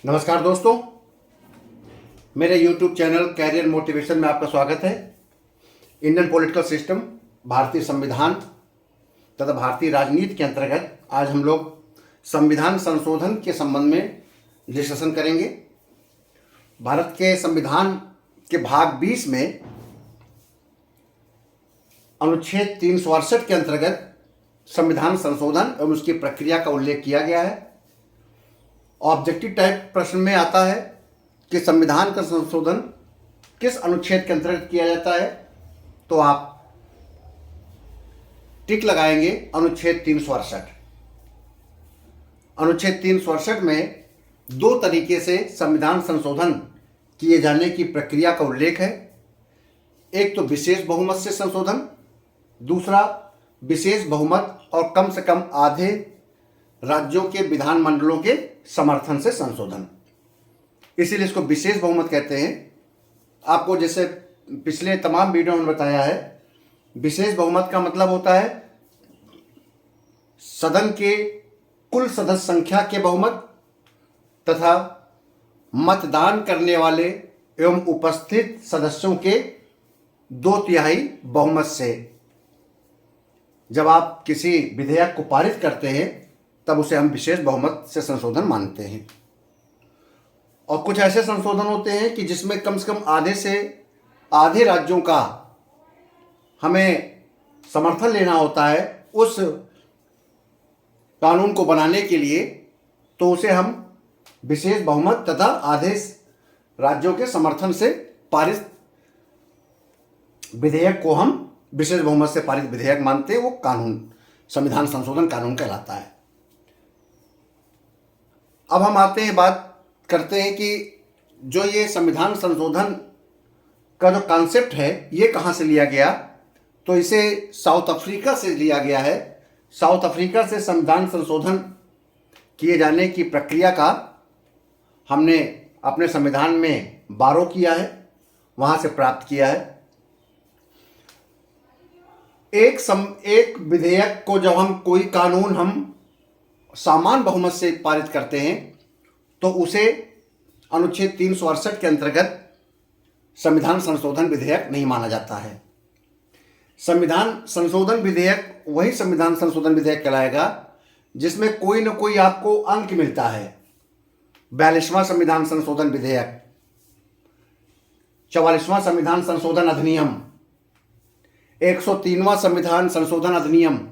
नमस्कार दोस्तों, मेरे YouTube चैनल कैरियर मोटिवेशन में आपका स्वागत है। इंडियन पॉलिटिकल सिस्टम, भारतीय संविधान तथा भारतीय राजनीति के अंतर्गत आज हम लोग संविधान संशोधन के संबंध में डिस्कशन करेंगे। भारत के संविधान के भाग 20 में अनुच्छेद 368 के अंतर्गत संविधान संशोधन एवं उसकी प्रक्रिया का उल्लेख किया गया है। ऑब्जेक्टिव टाइप प्रश्न में आता है कि संविधान का संशोधन किस अनुच्छेद के अंतर्गत किया जाता है, तो आप टिक लगाएंगे अनुच्छेद 368। अनुच्छेद 368 में दो तरीके से संविधान संशोधन किए जाने की प्रक्रिया का उल्लेख है। एक तो विशेष बहुमत से संशोधन, दूसरा विशेष बहुमत और कम से कम आधे राज्यों के विधानमंडलों के समर्थन से संशोधन, इसीलिए इसको विशेष बहुमत कहते हैं। आपको जैसे पिछले तमाम वीडियो में बताया है, विशेष बहुमत का मतलब होता है सदन के कुल सदस्य संख्या के बहुमत तथा मतदान करने वाले एवं उपस्थित सदस्यों के 2/3 बहुमत से जब आप किसी विधेयक को पारित करते हैं तब उसे हम विशेष बहुमत से संशोधन मानते हैं। और कुछ ऐसे संशोधन होते हैं कि जिसमें कम से कम आधे से आधे राज्यों का हमें समर्थन लेना होता है उस कानून को बनाने के लिए, तो उसे हम विशेष बहुमत तथा आधे राज्यों के समर्थन से पारित विधेयक को हम विशेष बहुमत से पारित विधेयक मानते हैं। वो कानून संविधान संशोधन कानून कहलाता है। अब हम आते हैं, बात करते हैं कि जो ये संविधान संशोधन का जो कॉन्सेप्ट है ये कहाँ से लिया गया, तो इसे साउथ अफ्रीका से लिया गया है। साउथ अफ्रीका से संविधान संशोधन किए जाने की प्रक्रिया का हमने अपने संविधान में बारो किया है, वहाँ से प्राप्त किया है। एक विधेयक को जब हम कोई कानून हम सामान्य बहुमत से पारित करते हैं तो उसे अनुच्छेद 368 के अंतर्गत संविधान संशोधन विधेयक नहीं माना जाता है। संविधान संशोधन विधेयक वही संविधान संशोधन विधेयक कहलाएगा जिसमें कोई न कोई आपको अंक मिलता है। 42वां संविधान संशोधन विधेयक, 44वां संविधान संशोधन अधिनियम, 103वां संविधान संशोधन अधिनियम।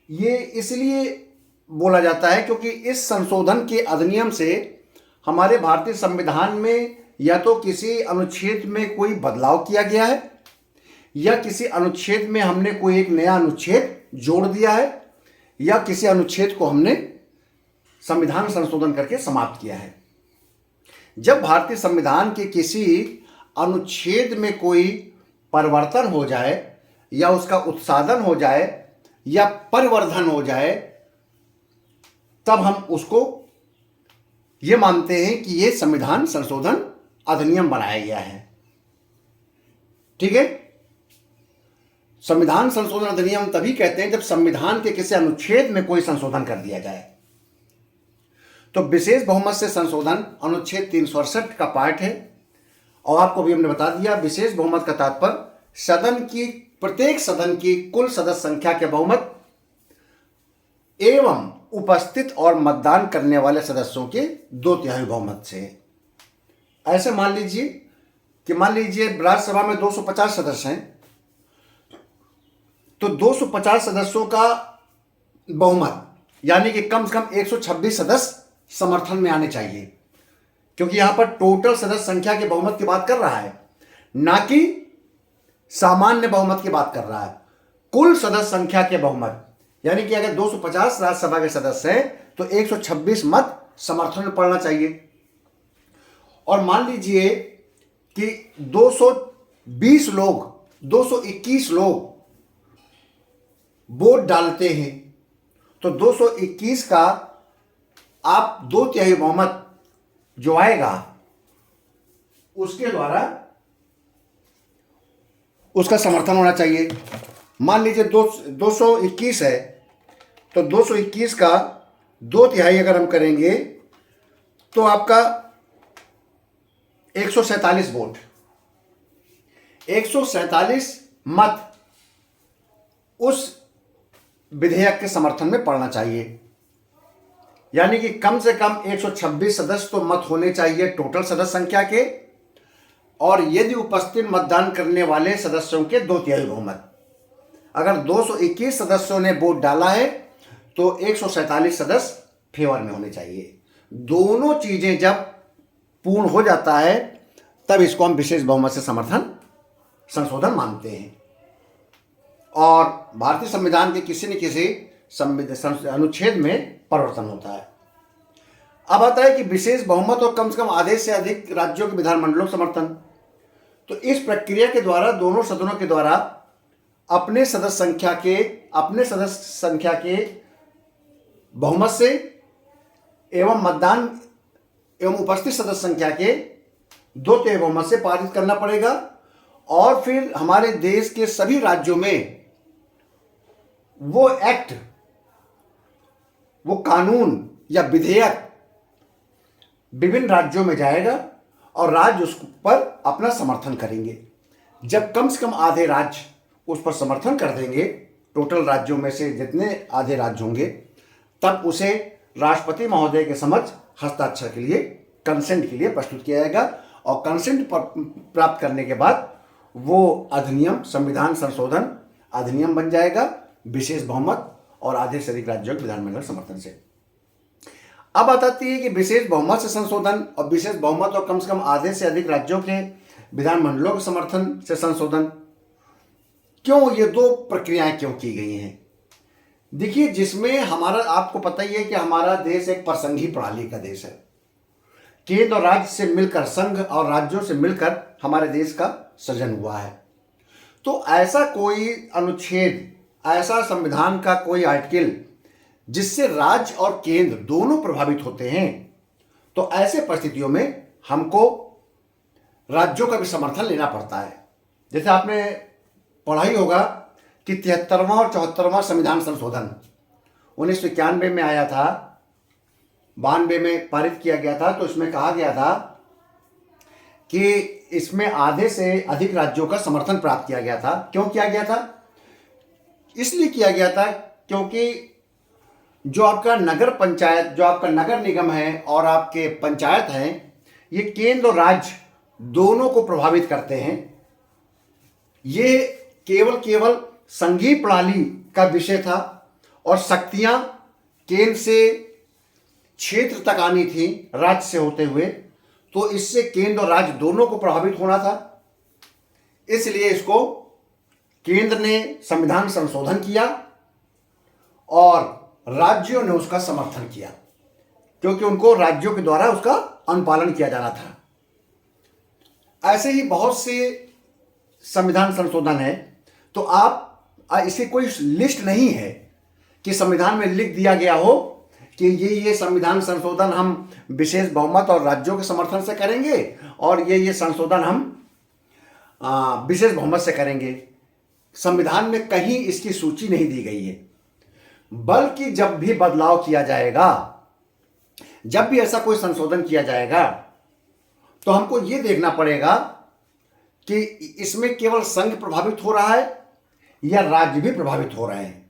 ये इसलिए बोला जाता है क्योंकि इस संशोधन के अधिनियम से हमारे भारतीय संविधान में या तो किसी अनुच्छेद में कोई बदलाव किया गया है या किसी अनुच्छेद में हमने कोई एक नया अनुच्छेद जोड़ दिया है या किसी अनुच्छेद को हमने संविधान संशोधन करके समाप्त किया है। जब भारतीय संविधान के किसी अनुच्छेद में कोई परिवर्तन हो जाए या उसका उत्साधन हो जाए या परिवर्धन हो जाए, तब हम उसको ये मानते हैं कि ये संविधान संशोधन अधिनियम बनाया गया है। ठीक है, संविधान संशोधन अधिनियम तभी कहते हैं जब संविधान के किसी अनुच्छेद में कोई संशोधन कर दिया जाए। तो विशेष बहुमत से संशोधन अनुच्छेद 368 का पार्ट है। और आपको भी हमने बता दिया, विशेष बहुमत का तात्पर्य सदन की प्रत्येक सदन की कुल सदस्य संख्या के बहुमत एवं उपस्थित और मतदान करने वाले सदस्यों के 2/3 बहुमत से। ऐसे मान लीजिए राज्यसभा में 250 सदस्य हैं, तो 250 सदस्यों का बहुमत यानी कि कम से कम 126 सदस्य समर्थन में आने चाहिए, क्योंकि यहां पर टोटल सदस्य संख्या के बहुमत की बात कर रहा है, ना कि सामान्य बहुमत की बात कर रहा है। कुल सदस्य संख्या के बहुमत यानी कि अगर 250 राज्यसभा के सदस्य हैं तो 126 मत समर्थन में पड़ना चाहिए। और मान लीजिए कि 221 लोग वोट डालते हैं, तो 221 का आप 2/3 बहुमत जो आएगा उसके द्वारा उसका समर्थन होना चाहिए। मान लीजिए 221 है, तो 221 का 2/3 अगर हम करेंगे तो आपका 147 वोट, 147 मत उस विधेयक के समर्थन में पड़ना चाहिए। यानी कि कम से कम 126 सदस्य तो मत होने चाहिए टोटल सदस्य संख्या के, और यदि उपस्थित मतदान करने वाले सदस्यों के 2/3 बहुमत। अगर 221 सदस्यों ने वोट डाला है तो 147 सदस्य फेवर में होने चाहिए। दोनों चीजें जब पूर्ण हो जाता है तब इसको हम विशेष बहुमत से समर्थन संशोधन मानते हैं, और भारतीय संविधान के किसी न किसी अनुच्छेद में परिवर्तन होता है। अब आता है कि विशेष बहुमत और कम से कम आधे से अधिक राज्यों के विधानमंडलों का समर्थन। तो इस प्रक्रिया के द्वारा दोनों सदनों के द्वारा अपने सदस्य संख्या के बहुमत से एवं मतदान एवं उपस्थित सदस्य संख्या के 2/3 बहुमत से पारित करना पड़ेगा, और फिर हमारे देश के सभी राज्यों में वो एक्ट, वो कानून या विधेयक विभिन्न राज्यों में जाएगा और राज्य उस पर अपना समर्थन करेंगे। जब कम से कम आधे राज्य उस पर समर्थन कर देंगे, टोटल राज्यों में से जितने आधे राज्य होंगे, तब उसे राष्ट्रपति महोदय के समक्ष हस्ताक्षर के लिए, कंसेंट के लिए प्रस्तुत किया जाएगा, और कंसेंट प्राप्त करने के बाद वो अधिनियम, संविधान संशोधन अधिनियम बन जाएगा विशेष बहुमत और आधे से अधिक राज्यों के विधानमंडल समर्थन से। अब आती है कि विशेष बहुमत से संशोधन और विशेष बहुमत और कम से कम आधे से अधिक राज्यों के विधानमंडलों के समर्थन से संशोधन, क्यों ये दो प्रक्रियाएं क्यों की गई हैं? देखिए, जिसमें हमारा, आपको पता ही है कि हमारा देश एक परसंघी प्रणाली का देश है। केंद्र और राज्य से मिलकर, संघ और राज्यों से मिलकर हमारे देश का सृजन हुआ है। तो ऐसा कोई अनुच्छेद, ऐसा संविधान का कोई आर्टिकल जिससे राज्य और केंद्र दोनों प्रभावित होते हैं, तो ऐसे परिस्थितियों में हमको राज्यों का भी समर्थन लेना पड़ता है। जैसे आपने पढ़ा ही होगा कि 73वां और 74वां संविधान संशोधन 1991 में आया था, 92 में पारित किया गया था। तो इसमें कहा गया था कि इसमें आधे से अधिक राज्यों का समर्थन प्राप्त किया गया था। क्यों किया गया था? इसलिए किया गया था क्योंकि जो आपका नगर पंचायत, जो आपका नगर निगम है और आपके पंचायत हैं, ये केंद्र और राज्य दोनों को प्रभावित करते हैं। ये केवल संघीय प्रणाली का विषय था और शक्तियां केंद्र से क्षेत्र तक आनी थी राज्य से होते हुए, तो इससे केंद्र और राज्य दोनों को प्रभावित होना था। इसलिए इसको केंद्र ने संविधान संशोधन किया और राज्यों ने उसका समर्थन किया, क्योंकि उनको राज्यों के द्वारा उसका अनुपालन किया जाना था। ऐसे ही बहुत से संविधान संशोधन है। तो आप इसे कोई लिस्ट नहीं है कि संविधान में लिख दिया गया हो कि ये संविधान संशोधन हम विशेष बहुमत और राज्यों के समर्थन से करेंगे और ये संशोधन हम विशेष बहुमत से करेंगे। संविधान में कहीं इसकी सूची नहीं दी गई है। बल्कि जब भी बदलाव किया जाएगा, जब भी ऐसा कोई संशोधन किया जाएगा, तो हमको ये देखना पड़ेगा कि इसमें केवल संघ प्रभावित हो रहा है या राज्य भी प्रभावित हो रहे हैं।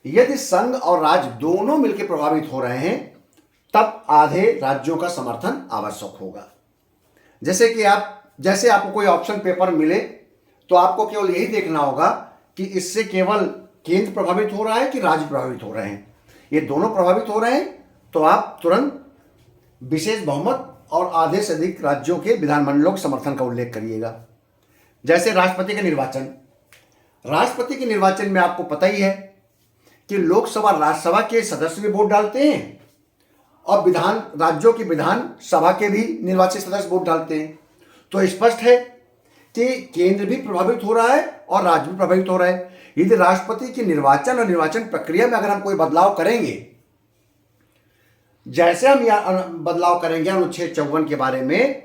यदि संघ और राज्य दोनों मिलकर प्रभावित हो रहे हैं, तब आधे राज्यों का समर्थन आवश्यक होगा। जैसे आपको कोई ऑप्शन पेपर मिले तो आपको केवल यही देखना होगा कि इससे केवल केंद्र प्रभावित हो रहा है कि राज्य प्रभावित हो रहे हैं। ये दोनों प्रभावित हो रहे हैं तो आप तुरंत विशेष बहुमत और आधे से अधिक राज्यों के विधानमंडलों के समर्थन का उल्लेख करिएगा। जैसे राष्ट्रपति के निर्वाचन में आपको पता ही है कि लोकसभा, राज्यसभा के सदस्य भी वोट डालते हैं और राज्यों की विधान सभा के भी निर्वाचित सदस्य वोट डालते हैं। तो स्पष्ट है कि केंद्र भी प्रभावित हो रहा है और राज्य भी प्रभावित हो रहा है। यदि राष्ट्रपति के निर्वाचन और निर्वाचन प्रक्रिया में अगर हम कोई बदलाव करेंगे, जैसे हम बदलाव करेंगे अनुच्छेद 54 के बारे में,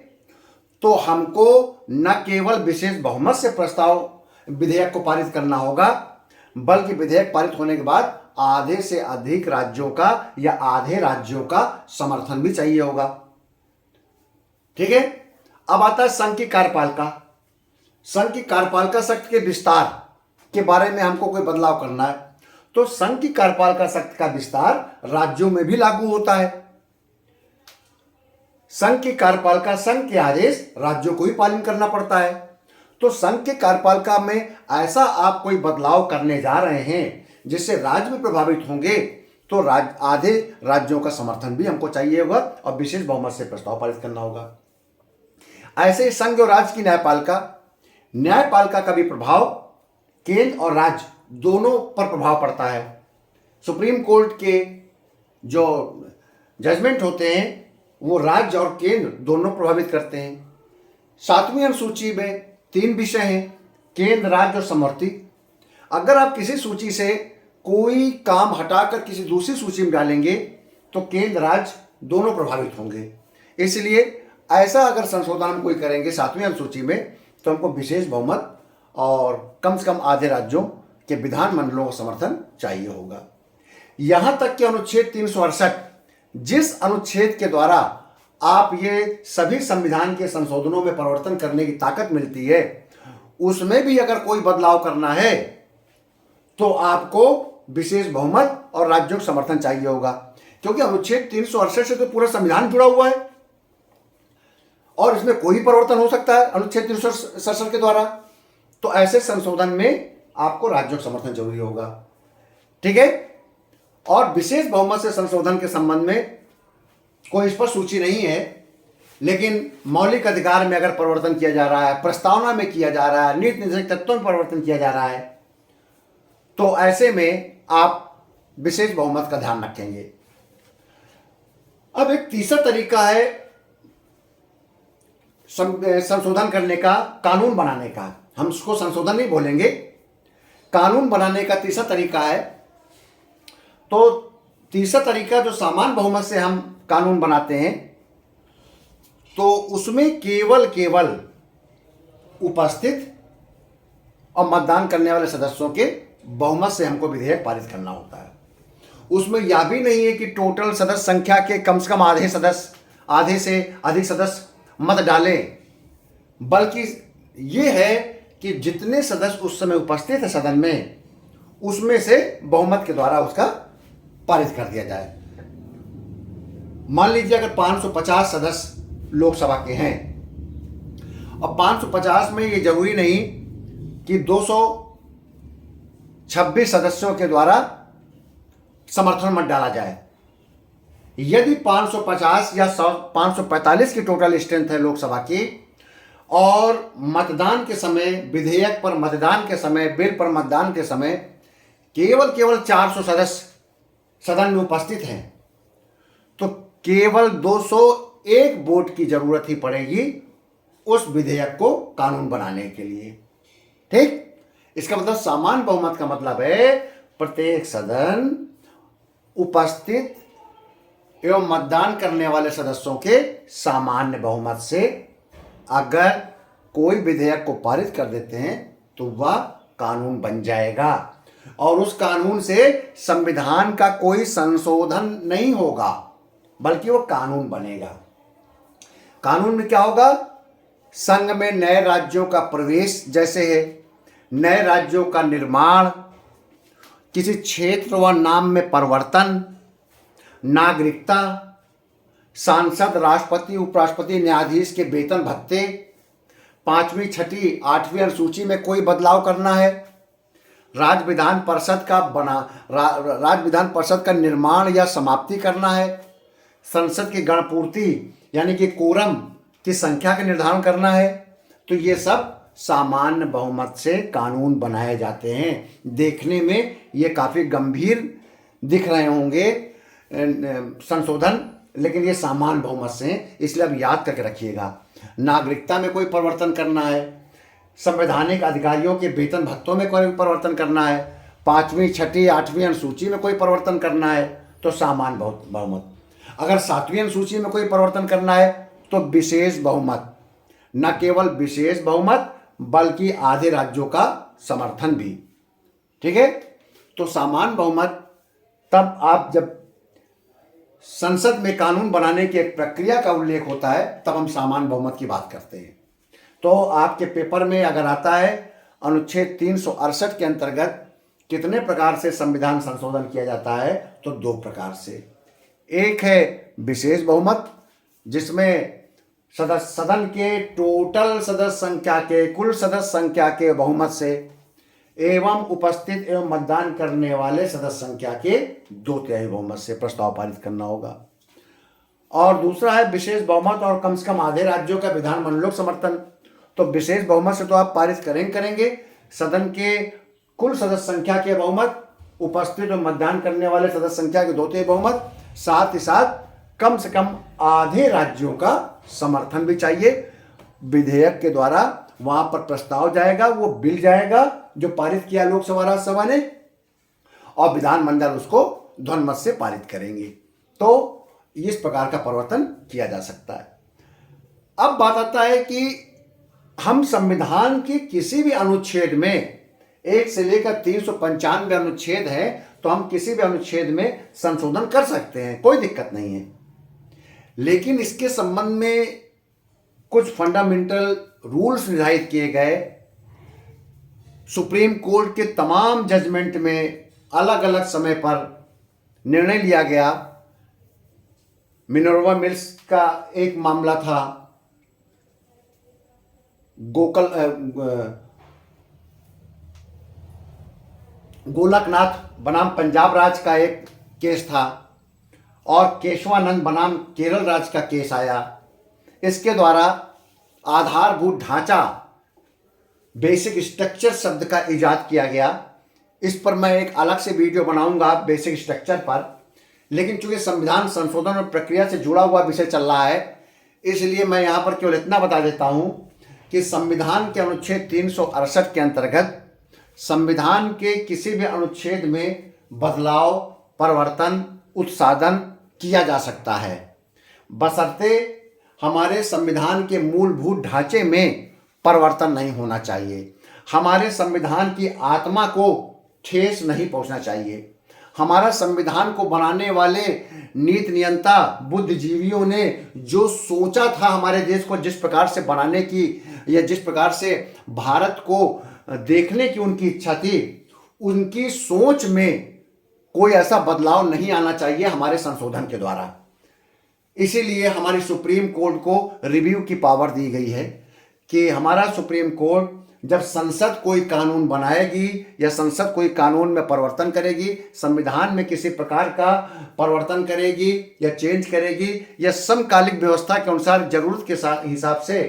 तो हमको न केवल विशेष बहुमत से प्रस्ताव विधेयक को पारित करना होगा, बल्कि विधेयक पारित होने के बाद आधे से अधिक राज्यों का या आधे राज्यों का समर्थन भी चाहिए होगा। ठीक है। अब आता है संघ की कार्यपालिका। संघ की कार्यपालिका शक्ति के विस्तार के बारे में हमको कोई बदलाव करना है तो संघ की कार्यपालिका शक्ति का विस्तार राज्यों में भी लागू होता है। संघ की कार्यपालिका संघ के आदेश राज्यों को ही पालन करना पड़ता है। तो संघ के कार्यपालिका में ऐसा आप कोई बदलाव करने जा रहे हैं जिससे राज्य भी प्रभावित होंगे तो आधे राज्यों का समर्थन भी हमको चाहिए होगा और विशेष बहुमत से प्रस्ताव पारित करना होगा। ऐसे ही संघ और राज्य की न्यायपालिका का भी प्रभाव केंद्र और राज्य दोनों पर प्रभाव पड़ता है। सुप्रीम कोर्ट के जो जजमेंट होते हैं वो राज्य और केंद्र दोनों प्रभावित करते हैं। 7वीं अनुसूची में 3 विषय हैं, केंद्र, राज्य और समवर्ती। अगर आप किसी सूची से कोई काम हटाकर किसी दूसरी सूची में डालेंगे तो केंद्र राज्य दोनों प्रभावित होंगे। इसलिए ऐसा अगर संशोधन हम कोई करेंगे 7वीं अनुसूची में तो हमको विशेष बहुमत और कम से कम आधे राज्यों के विधानमंडलों का समर्थन चाहिए होगा। यहां तक कि अनुच्छेद 368 जिस अनुच्छेद के द्वारा आप ये सभी संविधान के संशोधनों में परिवर्तन करने की ताकत मिलती है उसमें भी अगर कोई बदलाव करना है तो आपको विशेष बहुमत और राज्यों का समर्थन चाहिए होगा, क्योंकि अनुच्छेद 368 से तो पूरा संविधान जुड़ा हुआ है और इसमें कोई परिवर्तन हो सकता है अनुच्छेद 367 के द्वारा। तो ऐसे संशोधन में आपको राज्यों का समर्थन जरूरी होगा। ठीक है। और विशेष बहुमत से संशोधन के संबंध में कोई स्पष्ट सूची नहीं है, लेकिन मौलिक अधिकार में अगर परिवर्तन किया जा रहा है, प्रस्तावना में किया जा रहा है, नीति निर्देशक तत्वों में परिवर्तन किया जा रहा है तो ऐसे में आप विशेष बहुमत का ध्यान रखेंगे। अब एक तीसरा तरीका है संशोधन करने का, कानून बनाने का। हम उसको संशोधन नहीं बोलेंगे, कानून बनाने का तीसरा तरीका है। तो तीसरा तरीका जो सामान्य बहुमत से हम कानून बनाते हैं तो उसमें केवल उपस्थित और मतदान करने वाले सदस्यों के बहुमत से हमको विधेयक पारित करना होता है। उसमें यह भी नहीं है कि टोटल सदस्य संख्या के कम से कम आधे से अधिक सदस्य मत डालें, बल्कि यह है कि जितने सदस्य उस समय उपस्थित है सदन में उसमें से बहुमत के द्वारा उसका पारित कर दिया जाए। मान लीजिए अगर 550 सदस्य लोकसभा के हैं और 550 में ये जरूरी नहीं कि 226 सदस्यों के द्वारा समर्थन मत डाला जाए। यदि 550 या 545 की टोटल स्ट्रेंथ है लोकसभा की और मतदान के समय, विधेयक पर मतदान के समय, बिल पर मतदान के समय केवल 400 सदस्य सदन में उपस्थित हैं तो केवल 201 वोट की जरूरत ही पड़ेगी उस विधेयक को कानून बनाने के लिए। ठीक। इसका मतलब सामान्य बहुमत का मतलब है प्रत्येक सदन उपस्थित एवं मतदान करने वाले सदस्यों के सामान्य बहुमत से अगर कोई विधेयक को पारित कर देते हैं तो वह कानून बन जाएगा और उस कानून से संविधान का कोई संशोधन नहीं होगा बल्कि वो कानून बनेगा। कानून में क्या होगा? संघ में नए राज्यों का प्रवेश जैसे है, नए राज्यों का निर्माण, किसी क्षेत्र व नाम में परिवर्तन, नागरिकता, सांसद, राष्ट्रपति, उपराष्ट्रपति, न्यायाधीश के वेतन भत्ते, 5वीं, 6ठी, 8वीं अनुसूची में कोई बदलाव करना है, राज्य विधान परिषद का निर्माण या समाप्ति करना है, संसद की गणपूर्ति यानी कि कोरम की संख्या का निर्धारण करना है। तो ये सब सामान्य बहुमत से कानून बनाए जाते हैं। देखने में ये काफ़ी गंभीर दिख रहे होंगे संशोधन, लेकिन ये सामान्य बहुमत से हैं, इसलिए अब याद करके रखिएगा। नागरिकता में कोई परिवर्तन करना है, संवैधानिक अधिकारियों के वेतन भत्तों में कोई परिवर्तन करना है, 5वीं, 6ठी, 8वीं अनुसूची में कोई परिवर्तन करना है तो सामान्य बहुमत। अगर 7वीं अनुसूची में कोई परिवर्तन करना है तो विशेष बहुमत। न केवल विशेष बहुमत बल्कि आधे राज्यों का समर्थन भी। ठीक है। तो सामान्य बहुमत तब आप जब संसद में कानून बनाने की एक प्रक्रिया का उल्लेख होता है तब हम सामान्य बहुमत की बात करते हैं। तो आपके पेपर में अगर आता है अनुच्छेद 368 के अंतर्गत कितने प्रकार से संविधान संशोधन किया जाता है, तो 2 प्रकार से। एक है विशेष बहुमत, जिसमें सदन के टोटल सदस्य संख्या के कुल सदस्य संख्या के बहुमत से एवं उपस्थित एवं मतदान करने वाले सदस्य संख्या के 2/3 बहुमत से प्रस्ताव पारित करना होगा। और दूसरा है विशेष बहुमत और कम से कम आधे राज्यों का विधानमंडलों समर्थन। तो विशेष बहुमत से तो आप पारित करेंगे सदन के कुल सदस्य संख्या के बहुमत, उपस्थित और मतदान करने वाले सदस्य संख्या के 2/3 बहुमत, साथ ही साथ कम से कम आधे राज्यों का समर्थन भी चाहिए। विधेयक के द्वारा वहां पर प्रस्ताव जाएगा, वो बिल जाएगा जो पारित किया लोकसभा राज्यसभा ने, और विधानमंडल उसको ध्वनिमत से पारित करेंगे। तो इस प्रकार का परिवर्तन किया जा सकता है। अब बात आता है कि हम संविधान के किसी भी अनुच्छेद में 1 से लेकर 395 अनुच्छेद है, तो हम किसी भी अनुच्छेद में संशोधन कर सकते हैं, कोई दिक्कत नहीं है। लेकिन इसके संबंध में कुछ फंडामेंटल रूल्स निर्धारित किए गए। सुप्रीम कोर्ट के तमाम जजमेंट में अलग अलग समय पर निर्णय लिया गया। मिनर्वा मिल्स का एक मामला था, गोलकनाथ बनाम पंजाब राज्य का एक केस था, और केशवानंद बनाम केरल राज्य का केस आया। इसके द्वारा आधारभूत ढांचा, बेसिक स्ट्रक्चर शब्द का इजाद किया गया। इस पर मैं एक अलग से वीडियो बनाऊंगा बेसिक स्ट्रक्चर पर, लेकिन चूंकि संविधान संशोधन और प्रक्रिया से जुड़ा हुआ विषय चल रहा है, इसलिए मैं यहाँ पर केवल इतना बता देता हूँ कि संविधान के अनुच्छेद 368 के अंतर्गत संविधान के किसी भी अनुच्छेद में बदलाव, परिवर्तन, उत्साधन किया जा सकता है, बशर्ते हमारे संविधान के मूलभूत ढांचे में परिवर्तन नहीं होना चाहिए। हमारे संविधान की आत्मा को ठेस नहीं पहुंचना चाहिए। हमारा संविधान को बनाने वाले नीति नियंता बुद्धिजीवियों ने जो सोचा था हमारे देश को जिस प्रकार से बनाने की, या जिस प्रकार से भारत को देखने की उनकी इच्छा थी, उनकी सोच में कोई ऐसा बदलाव नहीं आना चाहिए हमारे संशोधन के द्वारा। इसीलिए हमारी सुप्रीम कोर्ट को रिव्यू की पावर दी गई है कि हमारा सुप्रीम कोर्ट जब संसद कोई कानून बनाएगी या संसद कोई कानून में परिवर्तन करेगी, संविधान में किसी प्रकार का परिवर्तन करेगी या चेंज करेगी, या समकालिक व्यवस्था के अनुसार जरूरत के हिसाब से,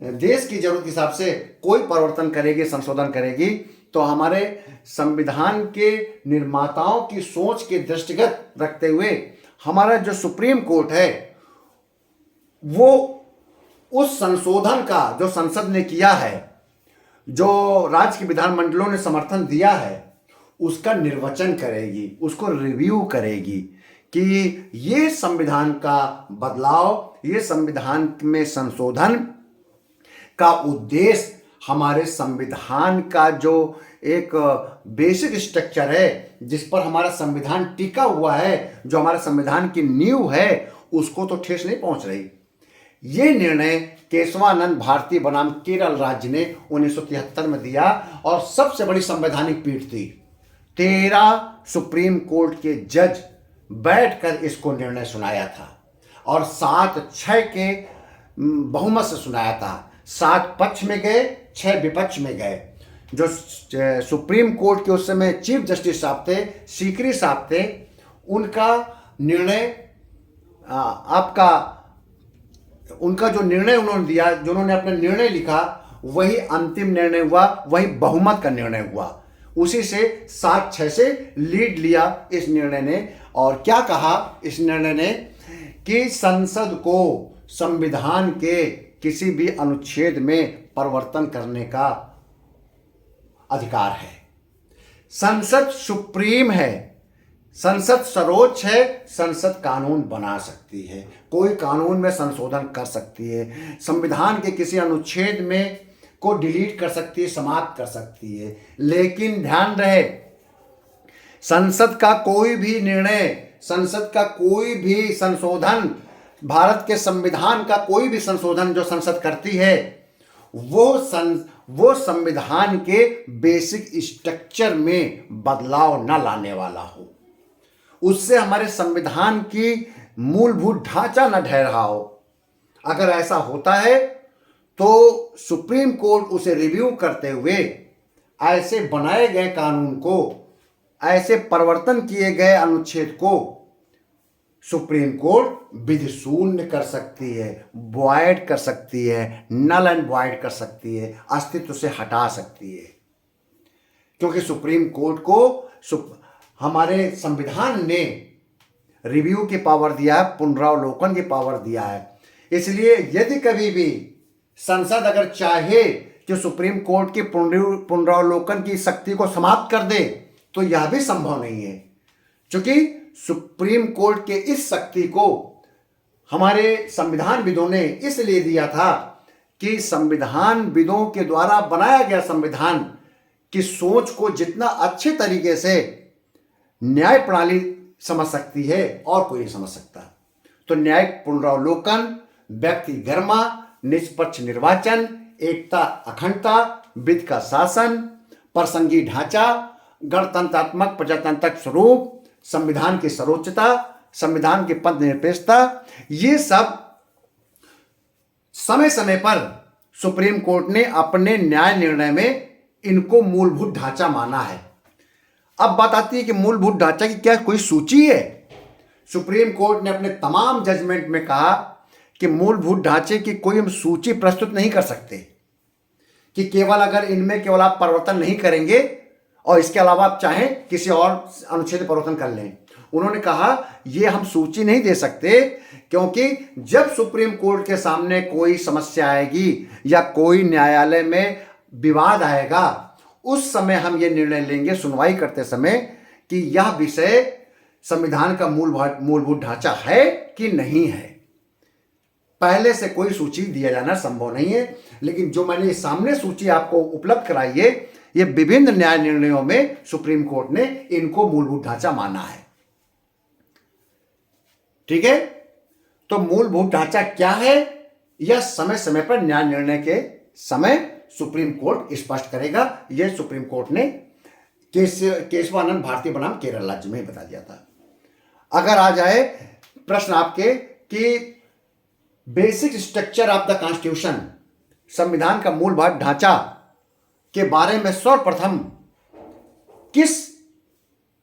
देश की जरूरत के हिसाब से कोई परिवर्तन करेगी, संशोधन करेगी, तो हमारे संविधान के निर्माताओं की सोच के दृष्टिगत रखते हुए हमारा जो सुप्रीम कोर्ट है वो उस संशोधन का जो संसद ने किया है, जो राज्य के विधानमंडलों ने समर्थन दिया है, उसका निर्वचन करेगी, उसको रिव्यू करेगी कि ये संविधान का बदलाव, ये संविधान में संशोधन का उद्देश्य हमारे संविधान का जो एक बेसिक स्ट्रक्चर है, जिस पर हमारा संविधान टिका हुआ है, जो हमारे संविधान की नींव है, उसको तो ठेस नहीं पहुंच रही। ये निर्णय केशवानंद भारती बनाम केरल राज्य ने 1973 में दिया, और सबसे बड़ी संवैधानिक पीठ थी। 13 सुप्रीम कोर्ट के जज बैठकर इसको निर्णय सुनाया था, और 7-6 के बहुमत से सुनाया था। 7 पक्ष में गए, 6 विपक्ष में गए। जो सुप्रीम कोर्ट के उस समय चीफ जस्टिस साहब थे, सीकरी साहब थे, उनका निर्णय उनका जो निर्णय उन्होंने दिया, जो उन्होंने अपना निर्णय लिखा, वही अंतिम निर्णय हुआ, वही बहुमत का निर्णय हुआ। उसी से 7-6 से लीड लिया इस निर्णय ने। और क्या कहा इस निर्णय ने कि संसद को संविधान के किसी भी अनुच्छेद में परिवर्तन करने का अधिकार है। संसद सुप्रीम है, संसद सर्वोच्च है, संसद कानून बना सकती है, कोई कानून में संशोधन कर सकती है, संविधान के किसी अनुच्छेद में को डिलीट कर सकती है, समाप्त कर सकती है। लेकिन ध्यान रहे संसद का कोई भी निर्णय, संसद का कोई भी संशोधन, भारत के संविधान का कोई भी संशोधन जो संसद करती है वो संविधान के बेसिक स्ट्रक्चर में बदलाव न लाने वाला हो, उससे हमारे संविधान की मूलभूत ढांचा न ढह रहा हो। अगर ऐसा होता है तो सुप्रीम कोर्ट उसे रिव्यू करते हुए ऐसे बनाए गए कानून को, ऐसे परिवर्तन किए गए अनुच्छेद को सुप्रीम कोर्ट विधि शून्य कर सकती है, वॉइड कर सकती है, नल एंड वॉइड कर सकती है, अस्तित्व से हटा सकती है। क्योंकि सुप्रीम कोर्ट को हमारे संविधान ने रिव्यू की पावर दिया है, पुनरावलोकन की पावर दिया है। इसलिए यदि कभी भी संसद अगर चाहे कि सुप्रीम कोर्ट की पुनरावलोकन की शक्ति को समाप्त कर दे तो यह भी संभव नहीं है, क्योंकि सुप्रीम कोर्ट के इस शक्ति को हमारे संविधानविदों ने इसलिए दिया था कि संविधानविदों के द्वारा बनाया गया संविधान की सोच को जितना अच्छे तरीके से न्याय प्रणाली समझ सकती है और कोई नहीं समझ सकता। तो न्यायिक पुनरावलोकन, व्यक्ति गरिमा, निष्पक्ष निर्वाचन, एकता अखंडता, विधि का शासन, प्रसंगी ढांचा, गणतंत्रात्मक प्रजातंत्र स्वरूप, संविधान की सर्वोच्चता, संविधान की पद निरपेक्षता, ये सब समय समय पर सुप्रीम कोर्ट ने अपने न्याय निर्णय में इनको मूलभूत ढांचा माना है। अब बात आती है कि मूलभूत ढांचा की क्या कोई सूची है? सुप्रीम कोर्ट ने अपने तमाम जजमेंट में कहा कि मूलभूत ढांचे की कोई हम सूची प्रस्तुत नहीं कर सकते, कि केवल अगर इनमें केवल आप परिवर्तन नहीं करेंगे और इसके अलावा आप चाहें किसी और अनुच्छेद परिवर्तन कर लें। उन्होंने कहा ये हम सूची नहीं दे सकते, क्योंकि जब सुप्रीम कोर्ट के सामने कोई समस्या आएगी या कोई न्यायालय में विवाद आएगा, उस समय हम ये निर्णय लेंगे सुनवाई करते समय कि यह विषय संविधान का मूलभूत ढांचा है कि नहीं है। पहले से कोई सूची दिया जाना संभव नहीं है, लेकिन जो मैंने सामने सूची आपको उपलब्ध कराई है, ये विभिन्न न्याय निर्णयों में सुप्रीम कोर्ट ने इनको मूलभूत ढांचा माना है। ठीक है, तो मूलभूत ढांचा क्या है यह समय समय पर न्याय निर्णय के समय सुप्रीम कोर्ट स्पष्ट करेगा। यह सुप्रीम कोर्ट ने केशवानंद भारती बनाम केरल राज्य में बता दिया था। अगर आ जाए प्रश्न आपके कि basic structure of the constitution, संविधान का मूलभूत ढांचा के बारे में सर्वप्रथम किस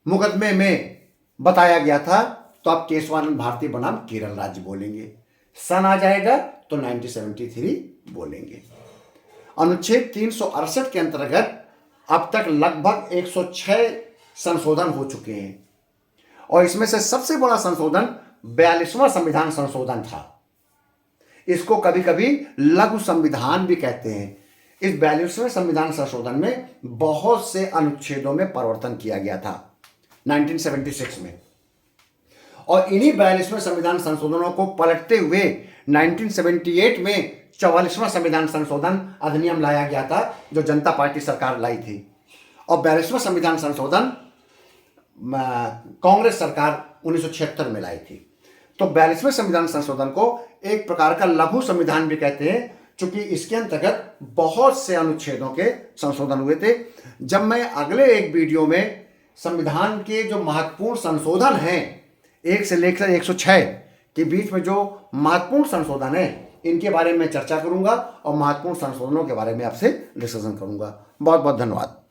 मुकदमे में बताया गया था, तो आप केशवानंद भारती बनाम केरल राज्य बोलेंगे। सन आ जाएगा तो 1973 बोलेंगे। अनुच्छेद 368 के अंतर्गत अब तक लगभग 106 संशोधन हो चुके हैं और इसमें से सबसे बड़ा संशोधन 42वां संविधान संशोधन था। इसको कभी कभी लघु संविधान भी कहते हैं। इस 42वें संविधान संशोधन में बहुत से अनुच्छेदों में परिवर्तन किया गया था 1976 में, और इन्हीं 42वें संविधान संशोधनों को पलटते हुए 1978 में 44वां संविधान संशोधन अधिनियम लाया गया था, जो जनता पार्टी सरकार लाई थी। और 42वां संविधान संशोधन कांग्रेस सरकार 1976 में लाई थी। तो 42वें संविधान संशोधन को एक प्रकार का लघु संविधान भी कहते हैं, क्योंकि इसके अंतर्गत बहुत से अनुच्छेदों के संशोधन हुए थे। जब मैं अगले एक वीडियो में संविधान के जो महत्वपूर्ण संशोधन हैं 1 से लेकर 106 के बीच में जो महत्वपूर्ण संशोधन है, इनके बारे में चर्चा करूंगा और महत्वपूर्ण संशोधनों के बारे में आपसे डिस्कशन करूंगा। बहुत बहुत धन्यवाद।